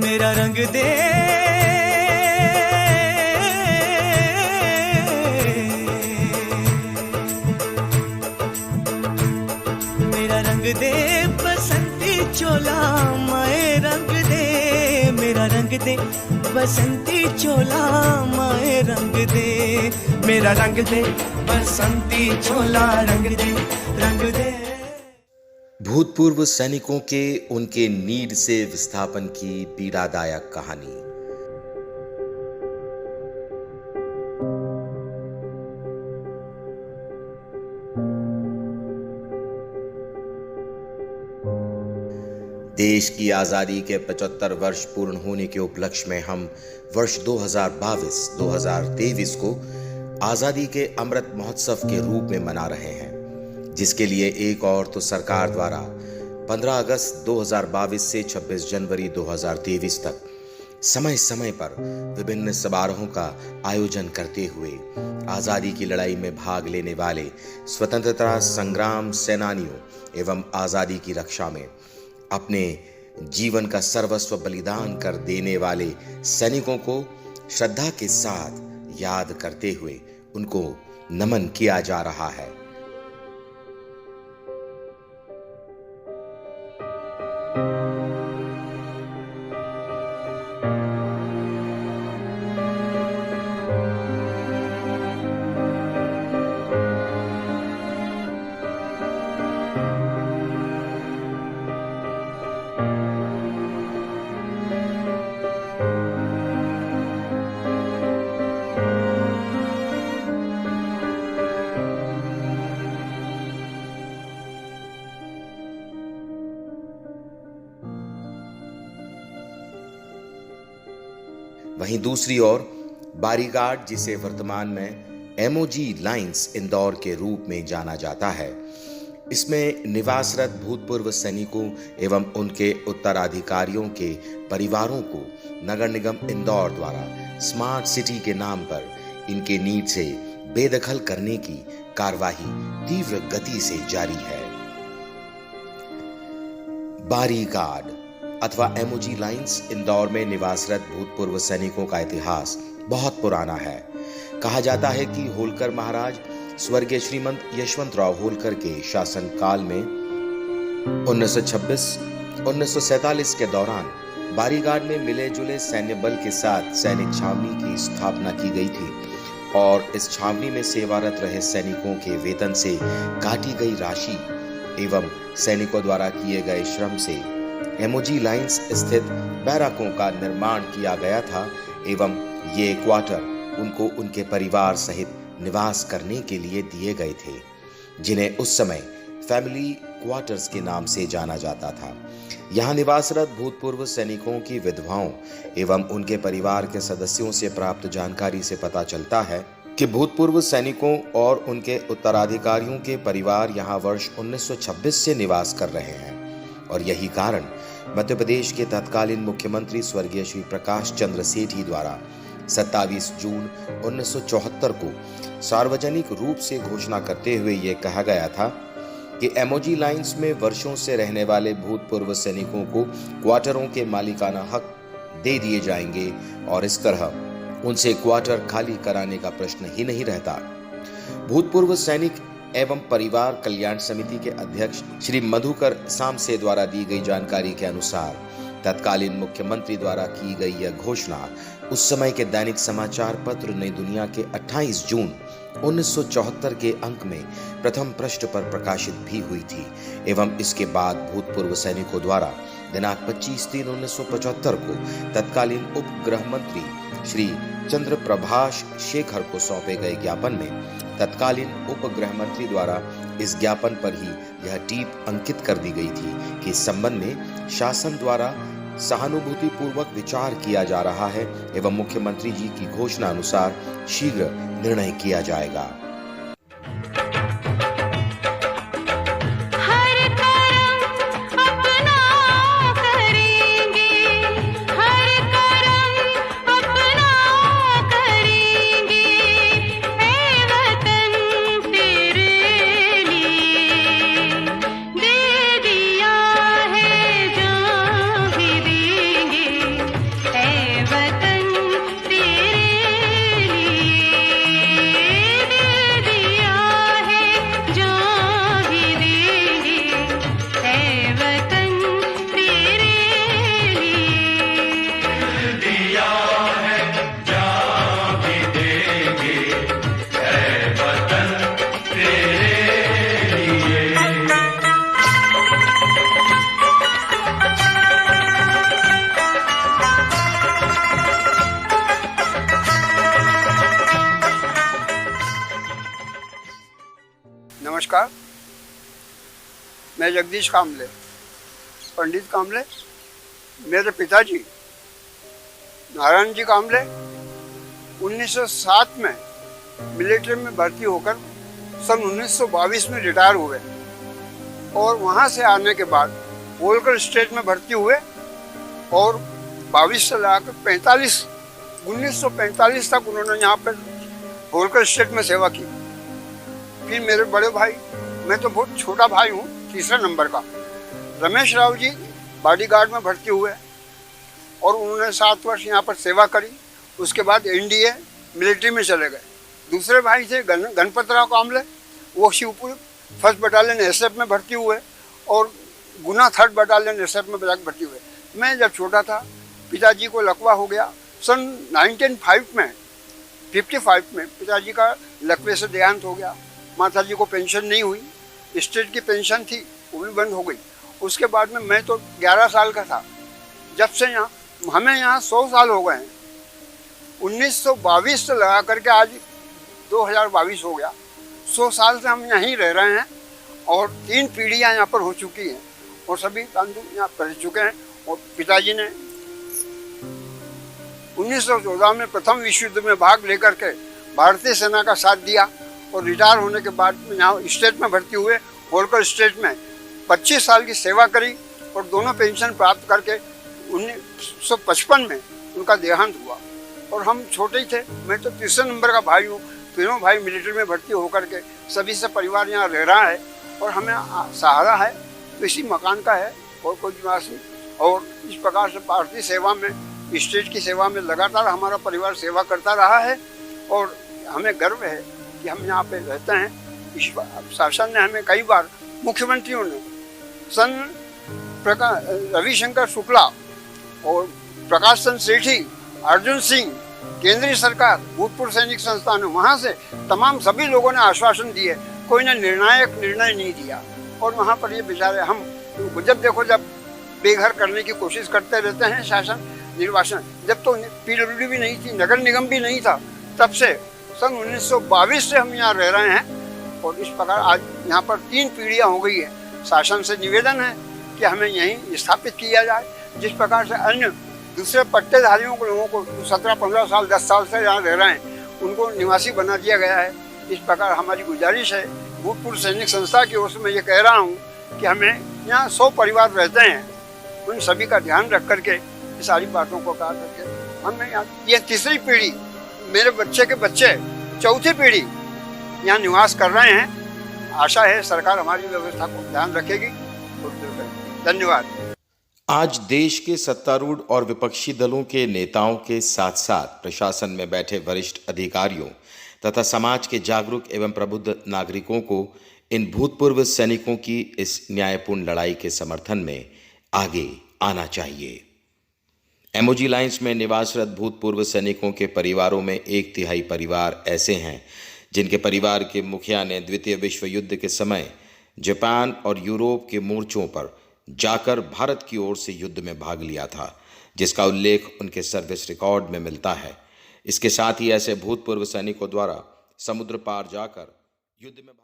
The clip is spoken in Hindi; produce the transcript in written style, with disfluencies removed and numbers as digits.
मेरा रंग दे मेरा रंग दे बसंती चोला, माए रंग दे मेरा रंग दे बसंती चोला, माए रंग दे मेरा रंग दे बसंती चोला, रंग दे। भूतपूर्व सैनिकों के उनके नीड से विस्थापन की पीड़ादायक कहानी। देश की आजादी के 75 वर्ष पूर्ण होने के उपलक्ष्य में हम वर्ष 2022-2023 को आजादी के अमृत महोत्सव के रूप में मना रहे हैं, जिसके लिए एक और तो सरकार द्वारा 15 अगस्त 2022 से 26 जनवरी 2023 तक समय समय पर विभिन्न समारोहों का आयोजन करते हुए आजादी की लड़ाई में भाग लेने वाले स्वतंत्रता संग्राम सेनानियों एवं आजादी की रक्षा में अपने जीवन का सर्वस्व बलिदान कर देने वाले सैनिकों को श्रद्धा के साथ याद करते हुए उनको नमन किया जा रहा है। वहीं दूसरी ओर बारीघाट, जिसे वर्तमान में एमओजी लाइंस इंदौर के रूप में जाना जाता है, इसमें निवासरत भूतपूर्व सैनिकों एवं उनके उत्तराधिकारियों के परिवारों को नगर निगम इंदौर द्वारा स्मार्ट सिटी के नाम पर इनके नीड से बेदखल करने की कार्यवाही तीव्र गति से जारी है। बारीघाट अथवा एमओजी लाइंस इंदौर में निवासरत भूतपूर्व सैनिकों का इतिहास बहुत पुराना है। कहा जाता है कि होलकर महाराज स्वर्गीय श्रीमंत यशवंतराव होलकर के शासन काल में 1926-1947 के दौरान बारीघाट में मिले जुले सैन्य बल के साथ सैनिक छावनी की स्थापना की गई थी और इस छावनी में सेवारत रहे सैनिकों के वेतन से काटी गई राशि एवं सैनिकों द्वारा किए गए श्रम से एमओजी लाइंस स्थित बैरकों का निर्माण किया गया था एवं ये क्वार्टर उनको उनके परिवार सहित निवास करने के लिए दिए गए थे, जिन्हें उस समय फैमिली क्वार्टर्स के नाम से जाना जाता था। यहाँ निवासरत भूतपूर्व सैनिकों की विधवाओं एवं उनके परिवार के सदस्यों से प्राप्त जानकारी से पता चलता है कि भूतपूर्व सैनिकों और उनके उत्तराधिकारियों के परिवार यहाँ वर्ष 1926 से निवास कर रहे हैं और यही कारण मध्य प्रदेश के तत्कालीन मुख्यमंत्री स्वर्गीय श्री प्रकाश चंद्र सेठी द्वारा 27 जून 1974 को सार्वजनिक रूप से घोषणा करते हुए यह कहा गया था कि एमओजी लाइंस में वर्षों से रहने वाले भूतपूर्व सैनिकों को क्वार्टरों के मालिकाना हक दे दिए जाएंगे और इस तरह उनसे क्वार्टर खाली कराने का प्रश्न ही नहीं रहता। भूतपूर्व सैनिक एवं परिवार कल्याण समिति के अध्यक्ष श्री मधुकर सामसे द्वारा दी गई जानकारी के अनुसार तत्कालीन मुख्यमंत्री द्वारा की गई यह घोषणा उस समय के दैनिक समाचार पत्र नई दुनिया के 28 जून 1974 के अंक में प्रथम पृष्ठ पर प्रकाशित भी हुई थी एवं इसके बाद भूतपूर्व सैनिकों द्वारा दिनांक 25/3/1975 को तत्कालीन उप गृह मंत्री श्री चंद्र प्रभाष शेखर को सौंपे गए ज्ञापन में तत्कालीन उप गृह मंत्री द्वारा इस ज्ञापन पर ही यह टीप अंकित कर दी गई थी कि इस संबंध में शासन द्वारा सहानुभूति पूर्वक विचार किया जा रहा है एवं मुख्यमंत्री जी की घोषणा अनुसार शीघ्र निर्णय किया जाएगा। नमस्कार। मैं जगदीश कामले, पंडित कामले। मेरे पिताजी नारायण जी कामले 1907 में मिलिट्री में भर्ती होकर सन 1922 में रिटायर हुए और वहाँ से आने के बाद होलकर स्टेट में भर्ती हुए और 22 से लाकर 1945 तक उन्होंने यहाँ पर होलकर स्टेट में सेवा की। फिर मेरे बड़े भाई, मैं तो बहुत छोटा भाई हूँ, तीसरे नंबर का, रमेश राव जी बॉडीगार्ड में भर्ती हुए और उन्होंने 7 वर्ष यहाँ पर सेवा करी। उसके बाद एनडीए मिलिट्री में चले गए। दूसरे भाई थे गणपतराव कामले, वो शिवपुर 1st बटालियन एसएफ में भर्ती हुए और गुना 3rd बटालियन एसएफ में भर्ती हुए। मैं जब छोटा था पिताजी को लकवा हो गया। सन 1955 में पिताजी का लकवे से देहांत हो गया। माता जी को पेंशन नहीं हुई, स्टेट की पेंशन थी वो भी बंद हो गई। उसके बाद में मैं तो 11 साल का था जब से हमें यहाँ 100 साल हो गए हैं। 1922 से लगा करके आज 2022 हो गया। 100 साल से हम यहीं रह रहे हैं और 3 पीढ़ियाँ यहाँ पर हो चुकी हैं और सभी बंधु यहाँ रह चुके हैं। और पिताजी ने 1914 में प्रथम विश्व युद्ध में भाग लेकर के भारतीय सेना का साथ दिया और रिटायर होने के बाद यहाँ स्टेट में भर्ती हुए। होलकर स्टेट में 25 साल की सेवा करी और दोनों पेंशन प्राप्त करके 1955 में उनका देहांत हुआ और हम छोटे ही थे। मैं तो तीसरे नंबर का भाई हूँ। तीनों भाई मिलिट्री में भर्ती होकर के सभी से परिवार यहाँ रह रहा है और हमें सहारा है तो इसी मकान का है और कोई निवास नहीं। और इस प्रकार से भारतीय सेवा में, स्टेट की सेवा में लगातार हमारा परिवार सेवा करता रहा है और हमें गर्व है कि हम यहाँ पे रहते हैं। इस शासन ने हमें कई बार, मुख्यमंत्रियों ने सन रविशंकर शुक्ला और प्रकाश चंद्र सेठी, अर्जुन सिंह, केंद्रीय सरकार, भूतपूर्व सैनिक संस्थान, वहाँ से तमाम सभी लोगों ने आश्वासन दिए, कोई ने निर्णायक निर्णय नहीं दिया। और वहाँ पर ये बेचारे हम जब देखो जब बेघर करने की कोशिश करते रहते हैं शासन निर्वासन। जब तो पीडब्ल्यूडी भी नहीं थी, नगर निगम भी नहीं था, तब से सन 1922 से हम यहाँ रह रहे हैं और इस प्रकार आज यहाँ पर 3 पीढ़ियाँ हो गई है। शासन से निवेदन है कि हमें यहीं स्थापित किया जाए, जिस प्रकार से अन्य दूसरे पट्टेधारियों को, लोगों को 17-15 साल 10 साल से यहाँ रह रहे हैं, उनको निवासी बना दिया गया है। इस प्रकार हमारी गुजारिश है भूतपूर्व सैनिक संस्था की ओर से, मैं ये कह रहा हूँ कि हमें यहाँ 100 परिवार रहते हैं, उन सभी का ध्यान रख करके ये सारी बातों को कहा करके हमें यहाँ, ये तीसरी पीढ़ी, मेरे बच्चे के बच्चे चौथी पीढ़ी यहाँ निवास कर रहे हैं। आशा है सरकार हमारी व्यवस्था को ध्यान रखेगी। धन्यवाद। आज देश के सत्तारूढ़ और विपक्षी दलों के नेताओं के साथ साथ प्रशासन में बैठे वरिष्ठ अधिकारियों तथा समाज के जागरूक एवं प्रबुद्ध नागरिकों को इन भूतपूर्व सैनिकों की इस न्यायपूर्ण लड़ाई के समर्थन में आगे आना चाहिए। एमओजी लाइंस में निवासरत भूतपूर्व सैनिकों के परिवारों में 1/3 परिवार ऐसे हैं जिनके परिवार के मुखिया ने द्वितीय विश्व युद्ध के समय जापान और यूरोप के मोर्चों पर जाकर भारत की ओर से युद्ध में भाग लिया था, जिसका उल्लेख उनके सर्विस रिकॉर्ड में मिलता है। इसके साथ ही ऐसे भूतपूर्व सैनिकों द्वारा समुद्र पार जाकर युद्ध में